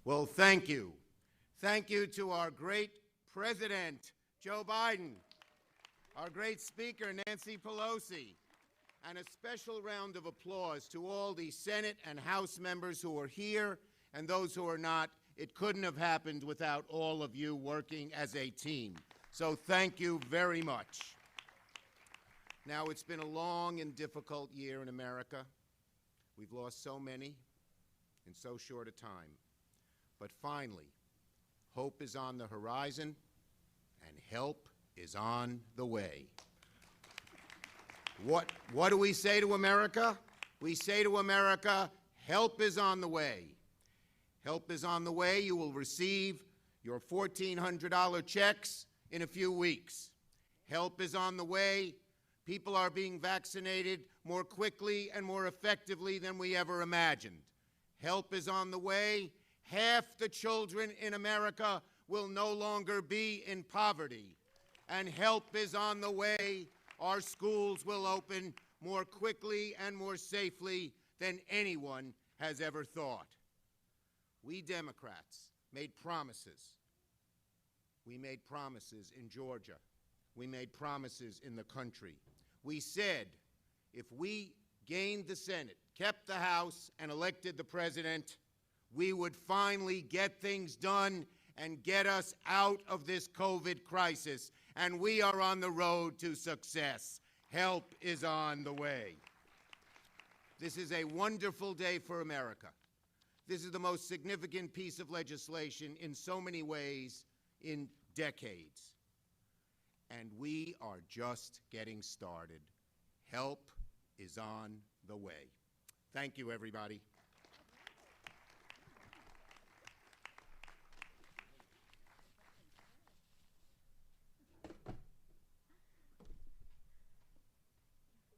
Well, thank you. Thank you to our great President, Joe Biden, our great Speaker, Nancy Pelosi, and a special round of applause to all the Senate and House members who are here and those who are not. It couldn't have happened without all of you working as a team. So thank you very much. Now, it's been a long and difficult year in America. We've lost so many in so short a time. But finally, hope is on the horizon, and help is on the way. What do we say to America? We say to America, help is on the way. Help is on the way. You will receive your $1,400 checks in a few weeks. Help is on the way. People are being vaccinated more quickly and more effectively than we ever imagined. Help is on the way. Half the children in America will no longer be in poverty. And help is on the way. Our schools will open more quickly and more safely than anyone has ever thought. We Democrats made promises. We made promises in Georgia. We made promises in the country. We said if we gained the Senate, kept the House, and elected the President, we would finally get things done and get us out of this COVID crisis. And we are on the road to success. Help is on the way. This is a wonderful day for America. This is the most significant piece of legislation in so many ways in decades. And we are just getting started. Help is on the way. Thank you, everybody.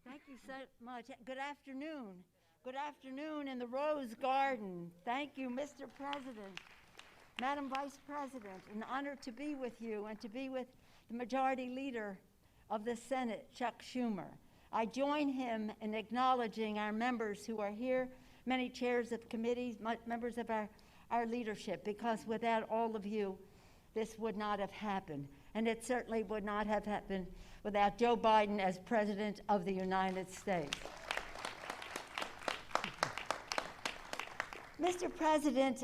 Thank you so much. Good afternoon. Good afternoon in the Rose Garden. Thank you, Mr. President, Madam Vice President. An honor to be with you and to be with the Majority Leader of the Senate, Chuck Schumer. I join him in acknowledging our members who are here, many chairs of committees, members of our leadership, because without all of you, this would not have happened. And it certainly would not have happened without Joe Biden as President of the United States. Mr. President,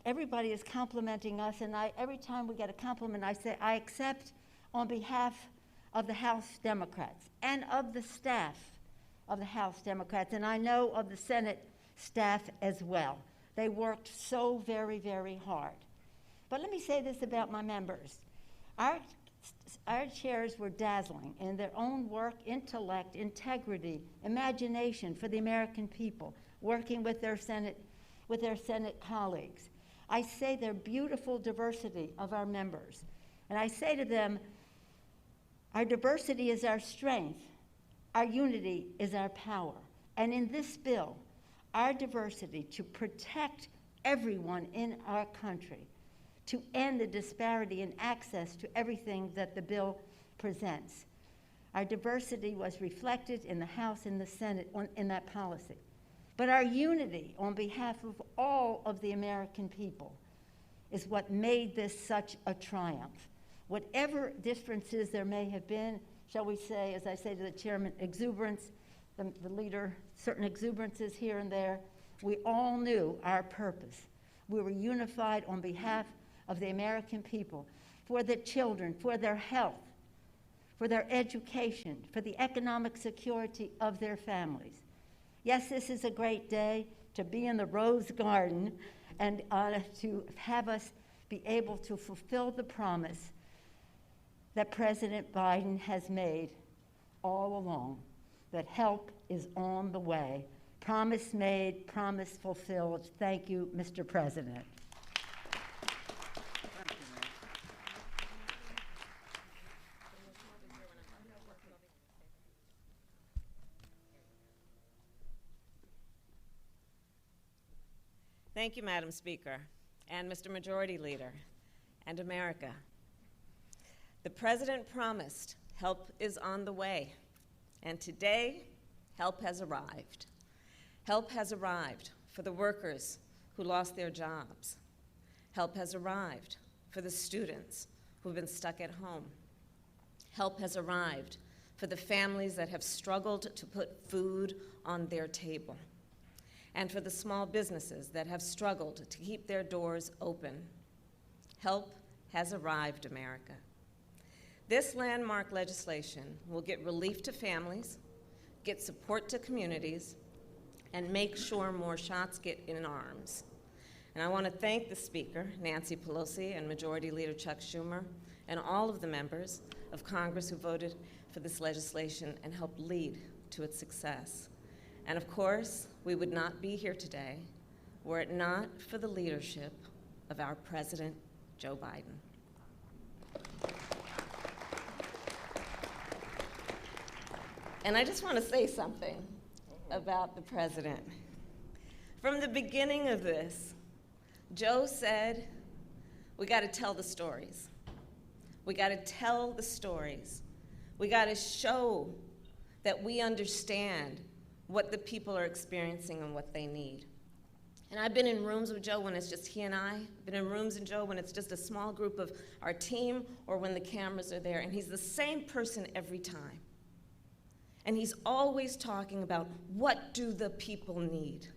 everybody is complimenting us, and every time we get a compliment, I say I accept on behalf of the House Democrats and of the staff of the House Democrats, and I know of the Senate staff as well. They worked so very, very hard. But let me say this about my members. Our chairs were dazzling in their own work, intellect, integrity, imagination for the American people, working with their Senate colleagues. I say their beautiful diversity of our members. And I say to them, our diversity is our strength. Our unity is our power. And in this bill, our diversity to protect everyone in our country, to end the disparity in access to everything that the bill presents. Our diversity was reflected in the House and the Senate in that policy. But our unity on behalf of all of the American people is what made this such a triumph. Whatever differences there may have been, shall we say, as I say to the chairman, exuberance, the leader, certain exuberances here and there, we all knew our purpose. We were unified on behalf of the American people, for the children, for their health, for their education, for the economic security of their families. Yes, this is a great day to be in the Rose Garden and to have us be able to fulfill the promise that President Biden has made all along, that help is on the way. Promise made, promise fulfilled. Thank you, Mr. President. Thank you, Madam Speaker, and Mr. Majority Leader, and America. The President promised help is on the way, and today, help has arrived. Help has arrived for the workers who lost their jobs. Help has arrived for the students who've been stuck at home. Help has arrived for the families that have struggled to put food on their table, and for the small businesses that have struggled to keep their doors open. Help has arrived, America. This landmark legislation will get relief to families, get support to communities, and make sure more shots get in arms. And I want to thank the Speaker, Nancy Pelosi, and Majority Leader Chuck Schumer, and all of the members of Congress who voted for this legislation and helped lead to its success. And of course, we would not be here today were it not for the leadership of our President, Joe Biden. And I just want to say something about the President. From the beginning of this, Joe said, we got to tell the stories. We got to tell the stories. We got to show that we understand what the people are experiencing and what they need. And I've been in rooms with Joe when it's just he and I. I've been in rooms with Joe when it's just a small group of our team or when the cameras are there, and he's the same person every time. And he's always talking about what do the people need.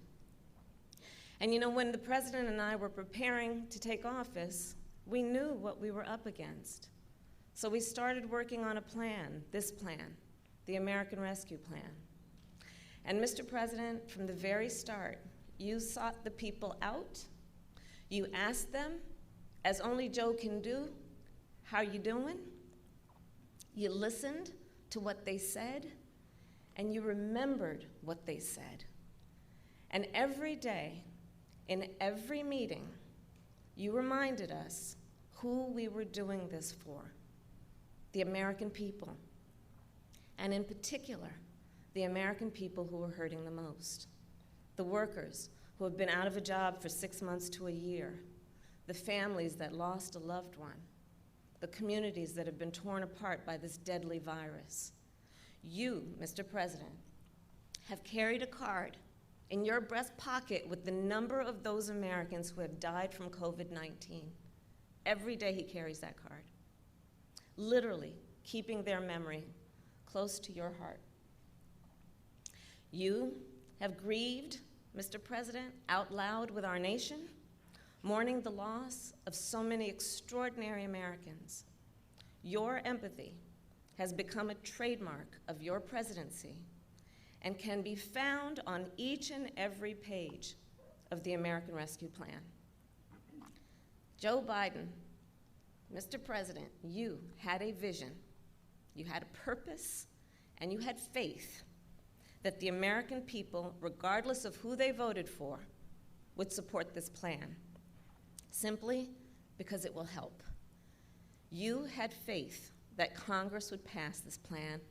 And you know, when the President and I were preparing to take office, we knew what we were up against. So we started working on a plan, this plan, the American Rescue Plan. And Mr. President, from the very start, you sought the people out. You asked them, as only Joe can do, how you doing? You listened to what they said, and you remembered what they said. And every day, in every meeting, you reminded us who we were doing this for, the American people, and in particular, the American people who were hurting the most, the workers who have been out of a job for 6 months to a year, the families that lost a loved one, the communities that have been torn apart by this deadly virus. You, Mr. President, have carried a card in your breast pocket with the number of those Americans who have died from COVID-19. Every day he carries that card, literally keeping their memory close to your heart. You have grieved, Mr. President, out loud with our nation, mourning the loss of so many extraordinary Americans. Your empathy has become a trademark of your presidency and can be found on each and every page of the American Rescue Plan. Joe Biden, Mr. President, you had a vision, you had a purpose, and you had faith that the American people, regardless of who they voted for, would support this plan, simply because it will help. You had faith that Congress would pass this plan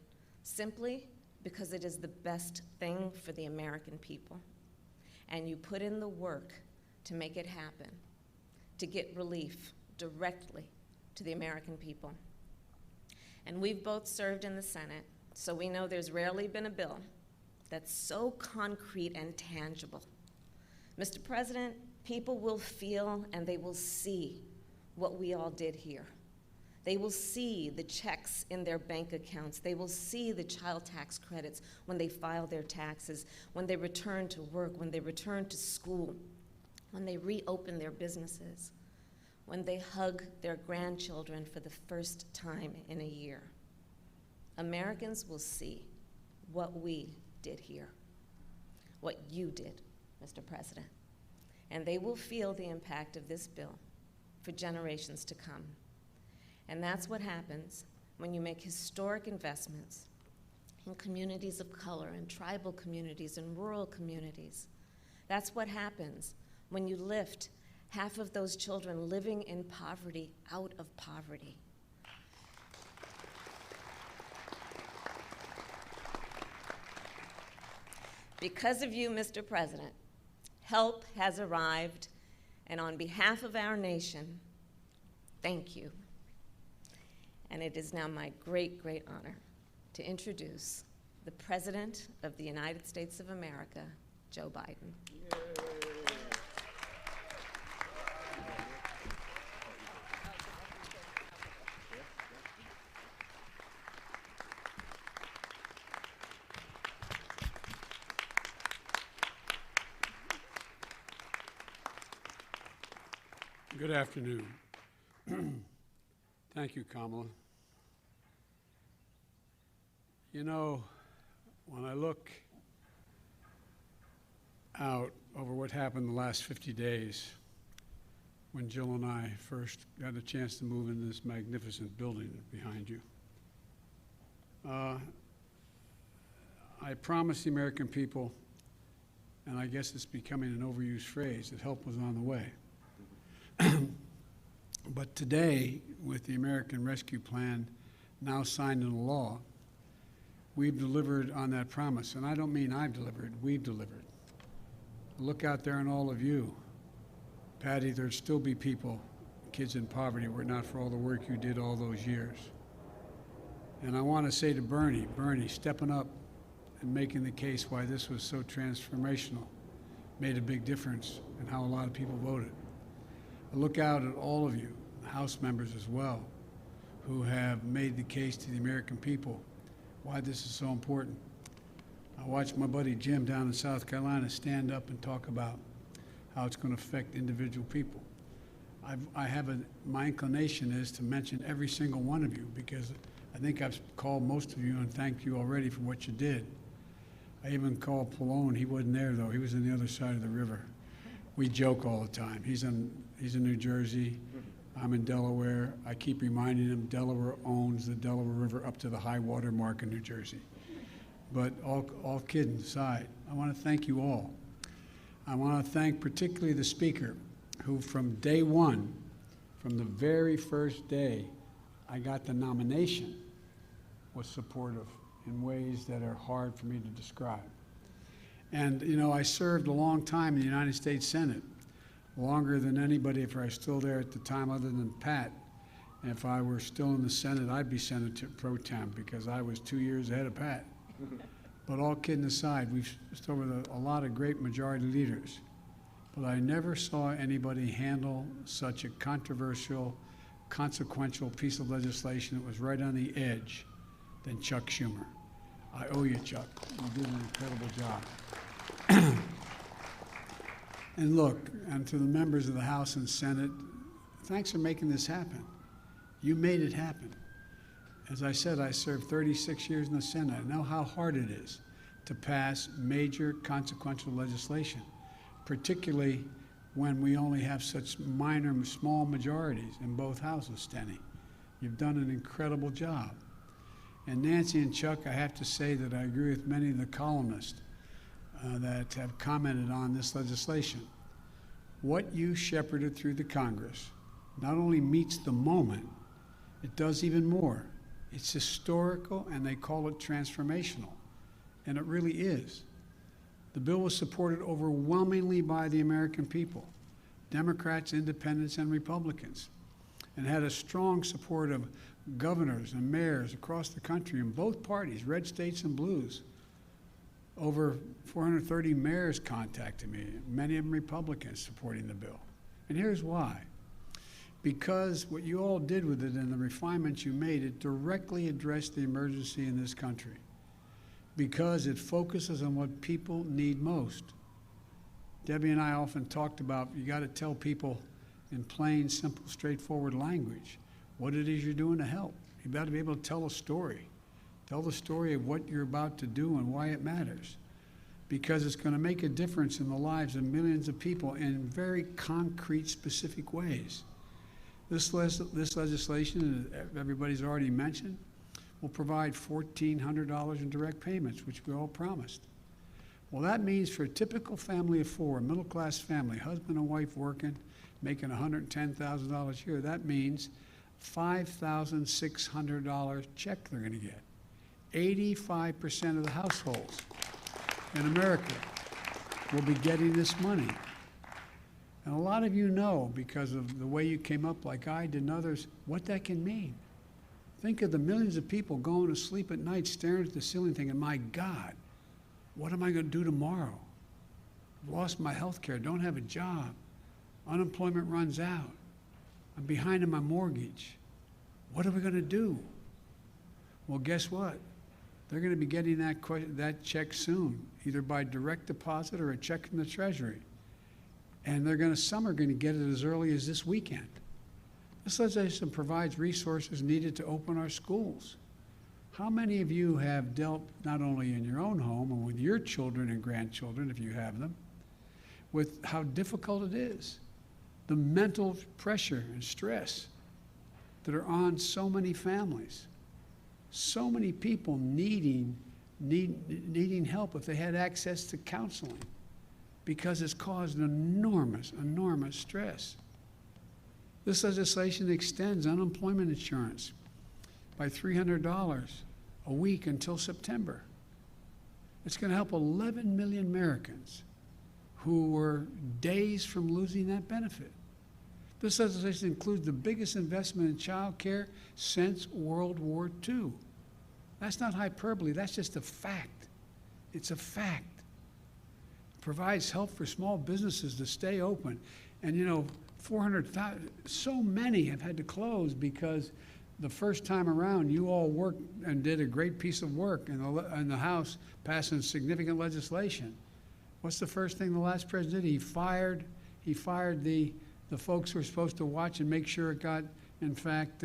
simply because it is the best thing for the American people. And you put in the work to make it happen, to get relief directly to the American people. And we've both served in the Senate, so we know there's rarely been a bill that's so concrete and tangible. Mr. President, people will feel and they will see what we all did here. They will see the checks in their bank accounts. They will see the child tax credits when they file their taxes, when they return to work, when they return to school, when they reopen their businesses, when they hug their grandchildren for the first time in a year. Americans will see what we did here, what you did, Mr. President. And they will feel the impact of this bill for generations to come. And that's what happens when you make historic investments in communities of color, and tribal communities, and rural communities. That's what happens when you lift half of those children living in poverty out of poverty. Because of you, Mr. President, help has arrived, and on behalf of our nation, thank you. And it is now my great, great honor to introduce the President of the United States of America, Joe Biden. Good afternoon. Thank you, Kamala. You know, when I look out over what happened the last 50 days, when Jill and I first got a chance to move into this magnificent building behind you, I promised the American people, and I guess it's becoming an overused phrase, that help was on the way. But today, with the American Rescue Plan now signed into law, we've delivered on that promise. And I don't mean I've delivered, we've delivered. Look out there on all of you. Patty, there'd still be people, kids in poverty, were it not for all the work you did all those years. And I want to say to Bernie, stepping up and making the case why this was so transformational made a big difference in how a lot of people voted. I look out at all of you, House members as well, who have made the case to the American people why this is so important. I watched my buddy Jim down in South Carolina stand up and talk about how it's going to affect individual people. My inclination is to mention every single one of you, because I think I've called most of you and thanked you already for what you did. I even called Pallone. He wasn't there, though. He was on the other side of the river. We joke all the time. He's in New Jersey. I'm in Delaware. I keep reminding him Delaware owns the Delaware River up to the high water mark in New Jersey. But all kidding aside, I want to thank you all. I want to thank particularly the Speaker, who from day one, from the very first day I got the nomination, was supportive in ways that are hard for me to describe. And, you know, I served a long time in the United States Senate, longer than anybody if I was still there at the time other than Pat. And if I were still in the Senate, I'd be Senator pro tem, because I was 2 years ahead of Pat. But all kidding aside, we've stood with a lot of great majority leaders. But I never saw anybody handle such a controversial, consequential piece of legislation that was right on the edge than Chuck Schumer. I owe you, Chuck. You did an incredible job. And look, and to the members of the House and Senate, thanks for making this happen. You made it happen. As I said, I served 36 years in the Senate. I know how hard it is to pass major consequential legislation, particularly when we only have such minor, small majorities in both houses, Steny. You've done an incredible job. And Nancy and Chuck, I have to say that I agree with many of the columnists that have commented on this legislation. What you shepherded through the Congress not only meets the moment, it does even more. It's historical, and they call it transformational, and it really is. The bill was supported overwhelmingly by the American people, Democrats, independents, and Republicans, and had a strong support of governors and mayors across the country in both parties, red states and blues. Over 430 mayors contacted me, many of them Republicans supporting the bill. And here's why. Because what you all did with it and the refinements you made, it directly addressed the emergency in this country. Because it focuses on what people need most. Debbie and I often talked about, you got to tell people in plain, simple, straightforward language what it is you're doing to help. You've got to be able to tell a story. Tell the story of what you're about to do and why it matters. Because it's going to make a difference in the lives of millions of people in very concrete, specific ways. This legislation, everybody's already mentioned, will provide $1,400 in direct payments, which we all promised. Well, that means for a typical family of four, a middle-class family, husband and wife working, making $110,000 a year, that means $5,600 check they're going to get. 85% of the households in America will be getting this money. And a lot of you know, because of the way you came up like I did and others, what that can mean. Think of the millions of people going to sleep at night staring at the ceiling thinking, my God, what am I going to do tomorrow? I've lost my health care, don't have a job. Unemployment runs out. I'm behind on my mortgage. What are we going to do? Well, guess what? They're going to be getting that check soon, either by direct deposit or a check from the Treasury. And some are going to get it as early as this weekend. This legislation provides resources needed to open our schools. How many of you have dealt, not only in your own home and with your children and grandchildren, if you have them, with how difficult it is, the mental pressure and stress that are on so many families, so many people needing help if they had access to counseling, because it's caused enormous, enormous stress. This legislation extends unemployment insurance by $300 a week until September. It's going to help 11 million Americans who were days from losing that benefit. This legislation includes the biggest investment in child care since World War II. That's not hyperbole, that's just a fact. It's a fact. It provides help for small businesses to stay open. And 400,000, so many have had to close because the first time around, you all worked and did a great piece of work in the House, passing significant legislation. What's the first thing the last president did? He fired the folks who were supposed to watch and make sure it got, in fact,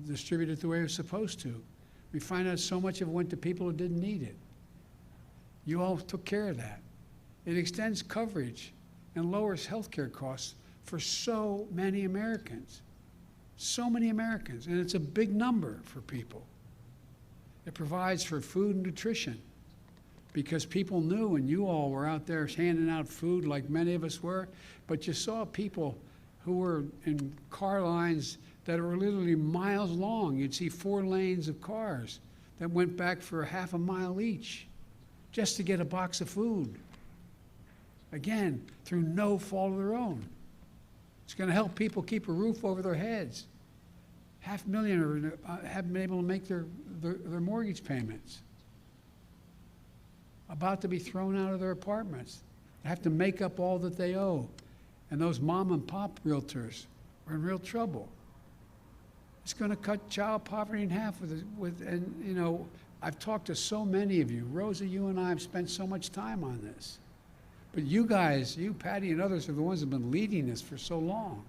distributed the way it was supposed to. We find out so much of it went to people who didn't need it. You all took care of that. It extends coverage and lowers health care costs for so many Americans. So many Americans, and it's a big number for people. It provides for food and nutrition because people knew, and you all were out there handing out food like many of us were, but you saw people who were in car lines that were literally miles long. You'd see 4 lanes of cars that went back for a half a mile each just to get a box of food. Again, through no fault of their own. It's going to help people keep a roof over their heads. 500,000 haven't been able to make their mortgage payments. About to be thrown out of their apartments. They have to make up all that they owe. And those mom and pop realtors are in real trouble. It's going to cut child poverty in half I've talked to so many of you. Rosa, you and I have spent so much time on this. But you guys, you, Patty, and others are the ones who have been leading this for so long.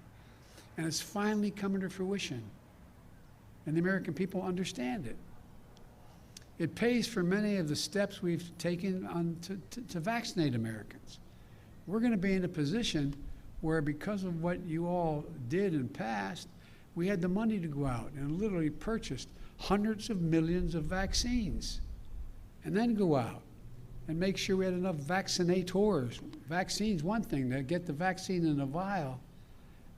And it's finally coming to fruition. And the American people understand it. It pays for many of the steps we've taken to vaccinate Americans. We're going to be in a position where, because of what you all did and passed, we had the money to go out and literally purchased hundreds of millions of vaccines and then go out and make sure we had enough vaccinators. Vaccine's one thing, to get the vaccine in a vial,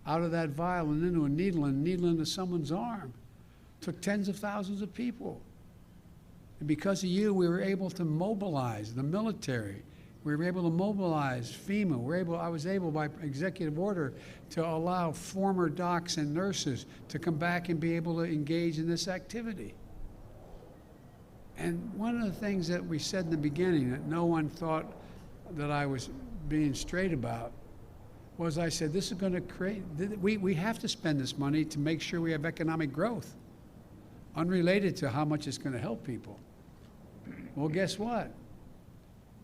out of that vial and into a needle and needle into someone's arm. Took tens of thousands of people. And because of you, we were able to mobilize the military. We were able to mobilize FEMA. I was able by executive order to allow former docs and nurses to come back and be able to engage in this activity. And one of the things that we said in the beginning that no one thought that I was being straight about was, I said, this is going to create, we have to spend this money to make sure we have economic growth, unrelated to how much it's going to help people. Well, guess what?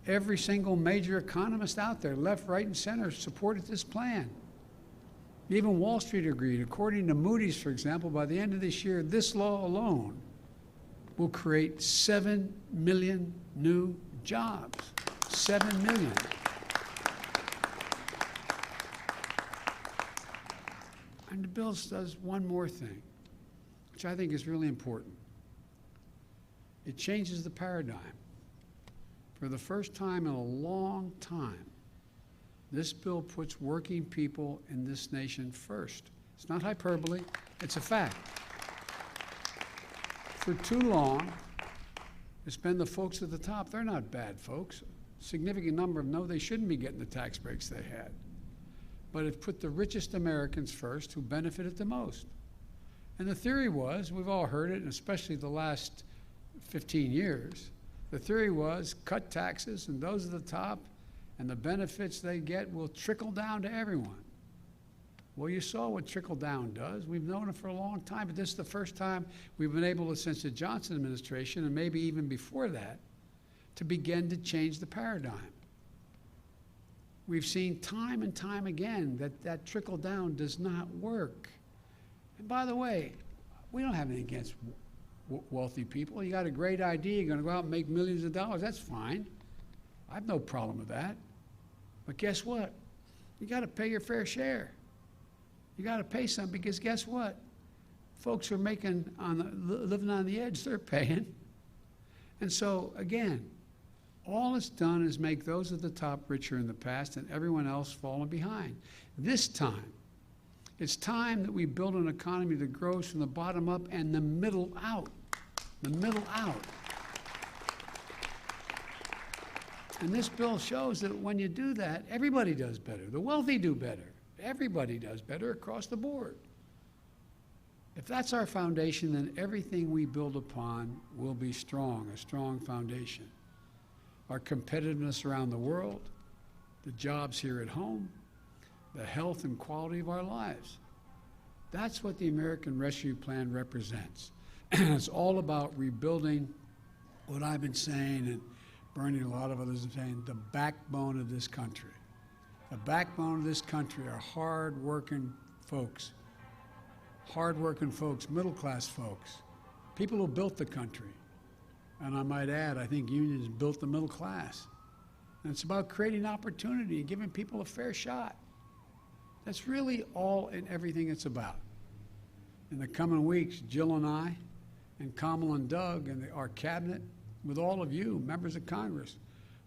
Every single major economist out there, left, right, and center, supported this plan. Even Wall Street agreed. According to Moody's, for example, by the end of this year, this law alone will create 7 million new jobs. 7 million. And the bill does one more thing, which I think is really important. It changes the paradigm. For the first time in a long time, this bill puts working people in this nation first. It's not hyperbole, it's a fact. For too long, it's been the folks at the top. They're not bad folks. A significant number of them know they shouldn't be getting the tax breaks they had. But it put the richest Americans first, who benefited the most. And the theory was, we've all heard it, and especially the last 15 years, the theory was cut taxes, and those at the top and the benefits they get will trickle down to everyone. Well, you saw what trickle down does. We've known it for a long time, but this is the first time we've been able to, since the Johnson administration, and maybe even before that, to begin to change the paradigm. We've seen time and time again that that trickle down does not work. And by the way, we don't have anything against wealthy people. You got a great idea, you're going to go out and make millions of dollars, that's fine. I have no problem with that. But guess what? You got to pay your fair share. You got to pay something, because guess what? Folks who are living on the edge, they're paying. And so, again, all it's done is make those at the top richer in the past and everyone else falling behind. This time, it's time that we build an economy that grows from the bottom up and the middle out. The middle out. And this bill shows that when you do that, everybody does better. The wealthy do better. Everybody does better across the board. If that's our foundation, then everything we build upon will be strong, a strong foundation. Our competitiveness around the world, the jobs here at home, the health and quality of our lives. That's what the American Rescue Plan represents. It's all about rebuilding what I've been saying, and Bernie and a lot of others have been saying, the backbone of this country. The backbone of this country are hard-working folks. Hard-working folks, middle-class folks, people who built the country. And I might add, I think unions built the middle class. And it's about creating opportunity and giving people a fair shot. That's really all and everything it's about. In the coming weeks, Jill and I, and Kamala and Doug, and our cabinet, with all of you, members of Congress,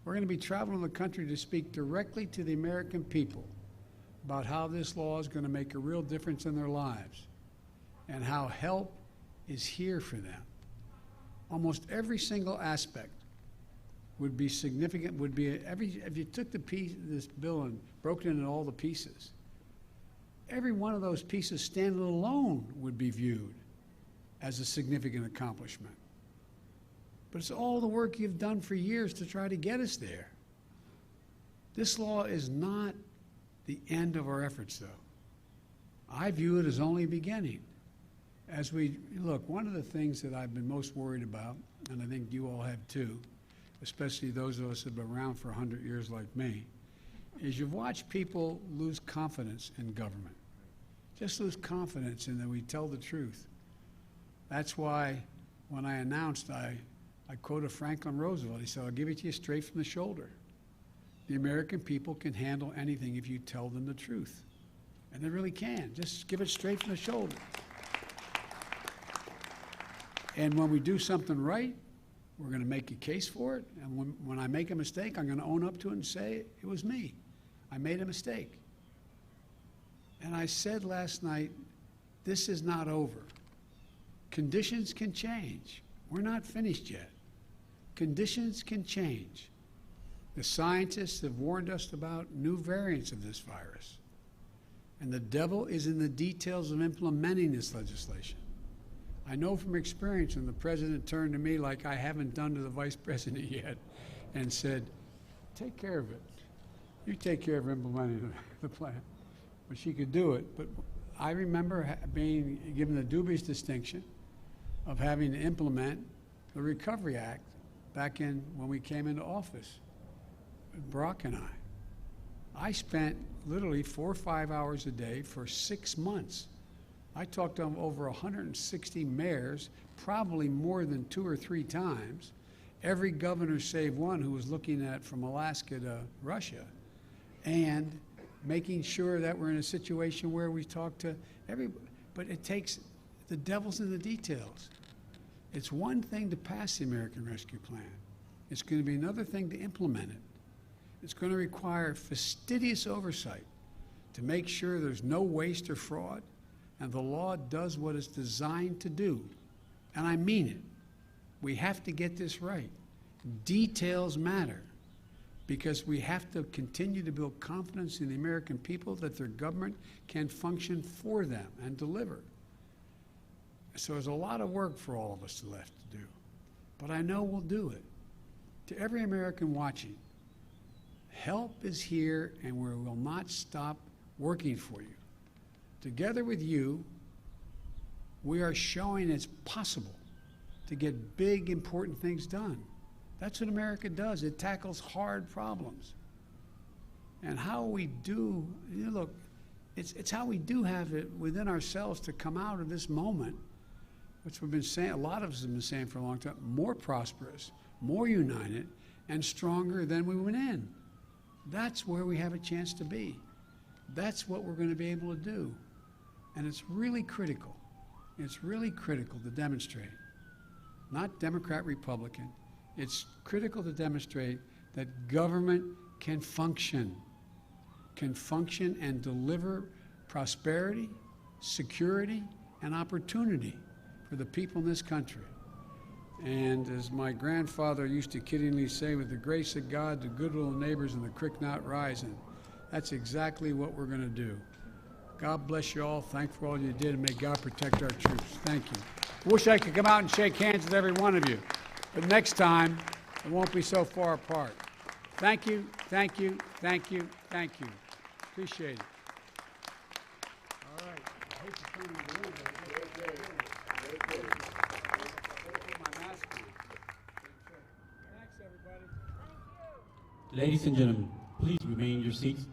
we're going to be traveling the country to speak directly to the American people about how this law is going to make a real difference in their lives and how help is here for them. Almost every single aspect would be significant, if you took this bill and broke it into all the pieces, every one of those pieces standing alone would be viewed as a significant accomplishment. But it's all the work you've done for years to try to get us there. This law is not the end of our efforts, though. I view it as only beginning. As we look, one of the things that I've been most worried about, and I think you all have too, especially those of us that have been around for 100 years like me, is you've watched people lose confidence in government. Just lose confidence in that we tell the truth. That's why when I announced, I quoted Franklin Roosevelt. He said, "I'll give it to you straight from the shoulder. The American people can handle anything if you tell them the truth." And they really can. Just give it straight from the shoulder. And when we do something right, we're going to make a case for it. And when I make a mistake, I'm going to own up to it and say, it was me. I made a mistake. And I said last night, this is not over. Conditions can change. We're not finished yet. Conditions can change. The scientists have warned us about new variants of this virus. And the devil is in the details of implementing this legislation. I know from experience when the president turned to me like I haven't done to the vice president yet and said, take care of it. You take care of implementing the plan. But she could do it. But I remember being given the dubious distinction of having to implement the Recovery Act back in when we came into office, Barack and I spent literally 4 or 5 hours a day for 6 months. I talked to over 160 mayors, probably more than 2 or 3 times, every governor save one who was looking at from Alaska to Russia, and making sure that we're in a situation where we talk to everybody. But it takes, the devil's in the details. It's one thing to pass the American Rescue Plan. It's going to be another thing to implement it. It's going to require fastidious oversight to make sure there's no waste or fraud, and the law does what it's designed to do. And I mean it. We have to get this right. Details matter, because we have to continue to build confidence in the American people that their government can function for them and deliver. So there's a lot of work for all of us left to do. But I know we'll do it. To every American watching, help is here, and we will not stop working for you. Together with you, we are showing it's possible to get big, important things done. That's what America does. It tackles hard problems. And how we do, look, it's how we do have it within ourselves to come out of this moment, which we've been saying, a lot of us have been saying for a long time, more prosperous, more united, and stronger than we went in. That's where we have a chance to be. That's what we're going to be able to do. And it's really critical. It's really critical to demonstrate, not Democrat, Republican. It's critical to demonstrate that government can function and deliver prosperity, security, and opportunity for the people in this country. And as my grandfather used to kiddingly say, with the grace of God, the good little neighbors and the creek not rising, that's exactly what we're going to do. God bless you all. Thank you for all you did, and may God protect our troops. Thank you. I wish I could come out and shake hands with every one of you, but next time it won't be so far apart. Thank you, thank you, thank you, thank you. Appreciate it. All right. I hate to turn it around, but put my mask on. Thanks, everybody. Ladies and gentlemen, please remain in your seats.